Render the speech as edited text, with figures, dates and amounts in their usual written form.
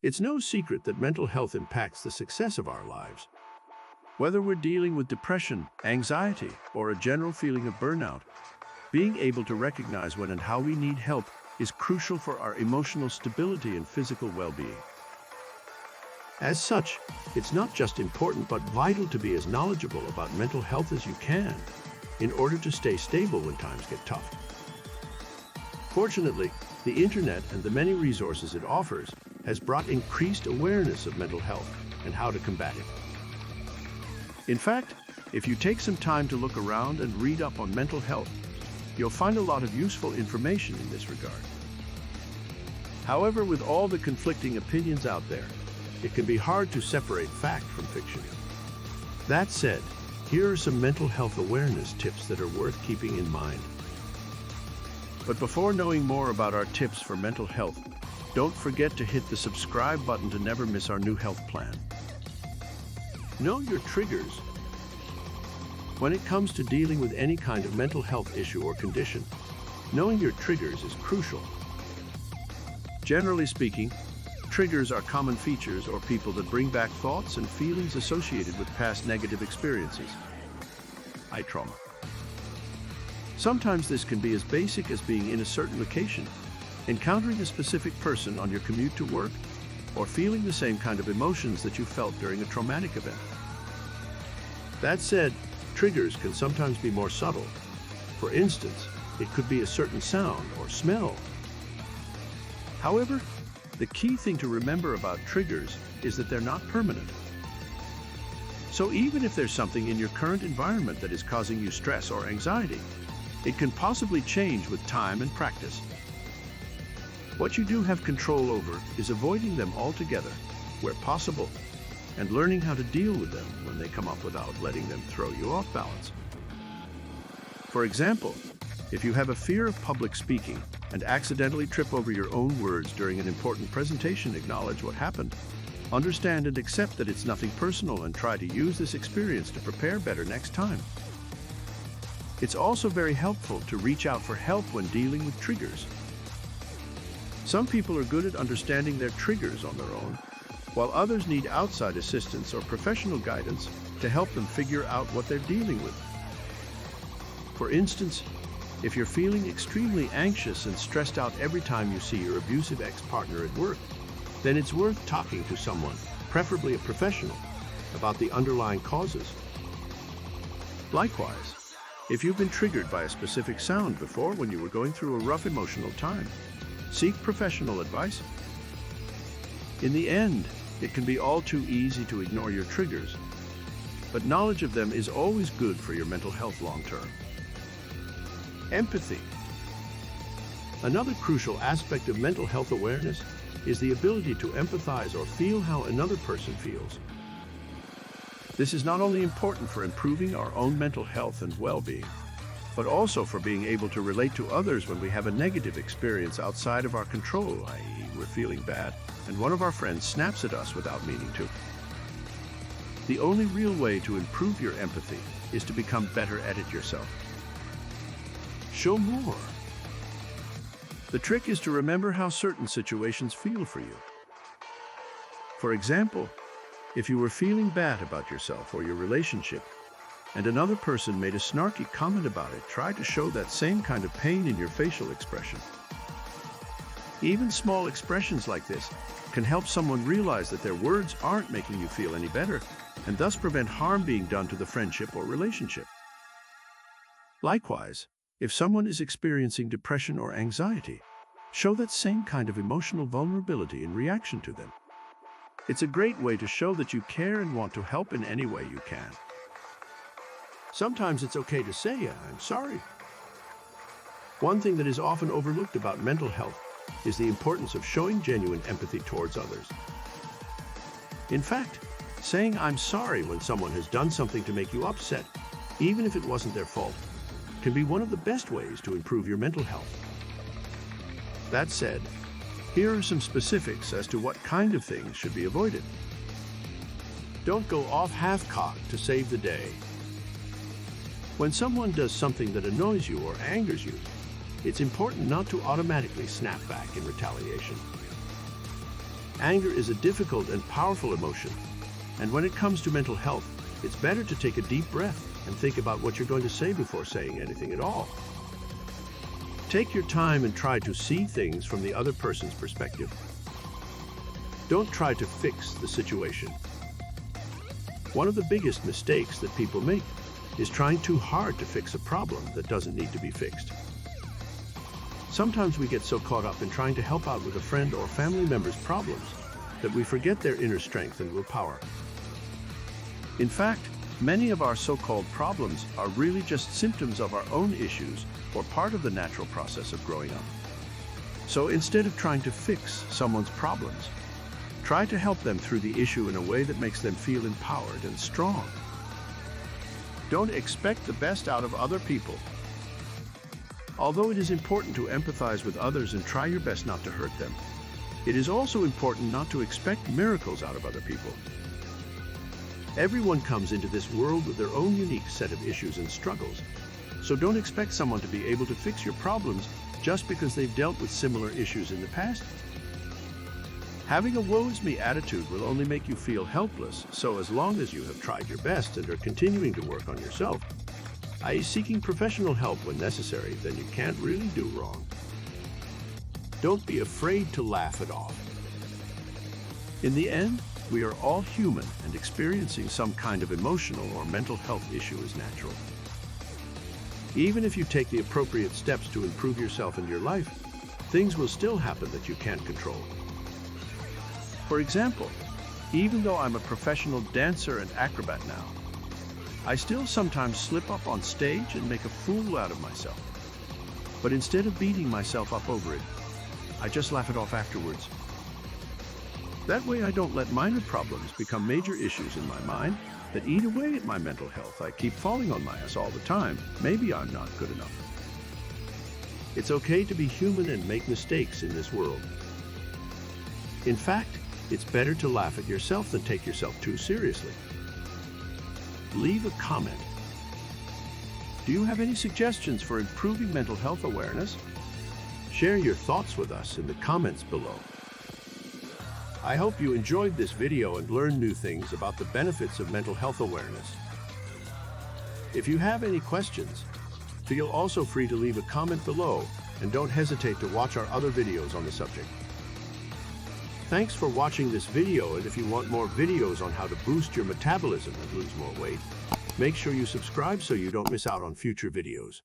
It's no secret that mental health impacts the success of our lives. Whether we're dealing with depression, anxiety, or a general feeling of burnout, being able to recognize when and how we need help is crucial for our emotional stability and physical well-being. As such, it's not just important but vital to be as knowledgeable about mental health as you can in order to stay stable when times get tough. Fortunately, the internet and the many resources it offers has brought increased awareness of mental health and how to combat it. In fact, if you take some time to look around and read up on mental health, you'll find a lot of useful information in this regard. However, with all the conflicting opinions out there, it can be hard to separate fact from fiction. That said, here are some mental health awareness tips that are worth keeping in mind. But before knowing more about our tips for mental health, don't forget to hit the subscribe button to never miss our new health plan. Know your triggers. When it comes to dealing with any kind of mental health issue or condition, knowing your triggers is crucial. Generally speaking, triggers are common features or people that bring back thoughts and feelings associated with past negative experiences, i.e. trauma. Sometimes this can be as basic as being in a certain location, encountering a specific person on your commute to work, or feeling the same kind of emotions that you felt during a traumatic event. That said, triggers can sometimes be more subtle. For instance, it could be a certain sound or smell. However, the key thing to remember about triggers is that they're not permanent. So even if there's something in your current environment that is causing you stress or anxiety, it can possibly change with time and practice. What you do have control over is avoiding them altogether, where possible, and learning how to deal with them when they come up without letting them throw you off balance. For example, if you have a fear of public speaking and accidentally trip over your own words during an important presentation, acknowledge what happened. Understand and accept that it's nothing personal and try to use this experience to prepare better next time. It's also very helpful to reach out for help when dealing with triggers. Some people are good at understanding their triggers on their own, while others need outside assistance or professional guidance to help them figure out what they're dealing with. For instance, if you're feeling extremely anxious and stressed out every time you see your abusive ex-partner at work, then it's worth talking to someone, preferably a professional, about the underlying causes. Likewise, if you've been triggered by a specific sound before when you were going through a rough emotional time, seek professional advice. In the end, it can be all too easy to ignore your triggers, but knowledge of them is always good for your mental health long term. Empathy. Another crucial aspect of mental health awareness is the ability to empathize or feel how another person feels. This is not only important for improving our own mental health and well-being, but also for being able to relate to others when we have a negative experience outside of our control, i.e. we're feeling bad, and one of our friends snaps at us without meaning to. The only real way to improve your empathy is to become better at it yourself. Show more. The trick is to remember how certain situations feel for you. For example, if you were feeling bad about yourself or your relationship, and another person made a snarky comment about it, try to show that same kind of pain in your facial expression. Even small expressions like this can help someone realize that their words aren't making you feel any better, and thus prevent harm being done to the friendship or relationship. Likewise, if someone is experiencing depression or anxiety, show that same kind of emotional vulnerability in reaction to them. It's a great way to show that you care and want to help in any way you can. Sometimes it's okay to say, "I'm sorry." One thing that is often overlooked about mental health is the importance of showing genuine empathy towards others. In fact, saying "I'm sorry" when someone has done something to make you upset, even if it wasn't their fault, can be one of the best ways to improve your mental health. That said, here are some specifics as to what kind of things should be avoided. Don't go off half-cocked to save the day. When someone does something that annoys you or angers you, it's important not to automatically snap back in retaliation. Anger is a difficult and powerful emotion, and when it comes to mental health, it's better to take a deep breath and think about what you're going to say before saying anything at all. Take your time and try to see things from the other person's perspective. Don't try to fix the situation. One of the biggest mistakes that people make is trying too hard to fix a problem that doesn't need to be fixed. Sometimes we get so caught up in trying to help out with a friend or family member's problems that we forget their inner strength and willpower. In fact, many of our so-called problems are really just symptoms of our own issues or part of the natural process of growing up. So instead of trying to fix someone's problems, try to help them through the issue in a way that makes them feel empowered and strong. Don't expect the best out of other people. Although it is important to empathize with others and try your best not to hurt them, it is also important not to expect miracles out of other people. Everyone comes into this world with their own unique set of issues and struggles, so don't expect someone to be able to fix your problems just because they've dealt with similar issues in the past. Having a woe-is-me attitude will only make you feel helpless, so as long as you have tried your best and are continuing to work on yourself, i.e. seeking professional help when necessary, then you can't really do wrong. Don't be afraid to laugh it off. In the end, we are all human, and experiencing some kind of emotional or mental health issue is natural. Even if you take the appropriate steps to improve yourself and your life, things will still happen that you can't control. For example, even though I'm a professional dancer and acrobat now, I still sometimes slip up on stage and make a fool out of myself. But instead of beating myself up over it, I just laugh it off afterwards. That way I don't let minor problems become major issues in my mind that eat away at my mental health. I keep falling on my ass all the time. Maybe I'm not good enough. It's okay to be human and make mistakes in this world. In fact, it's better to laugh at yourself than take yourself too seriously. Leave a comment. Do you have any suggestions for improving mental health awareness? Share your thoughts with us in the comments below. I hope you enjoyed this video and learned new things about the benefits of mental health awareness. If you have any questions, feel also free to leave a comment below, and don't hesitate to watch our other videos on the subject. Thanks for watching this video, and if you want more videos on how to boost your metabolism and lose more weight, make sure you subscribe so you don't miss out on future videos.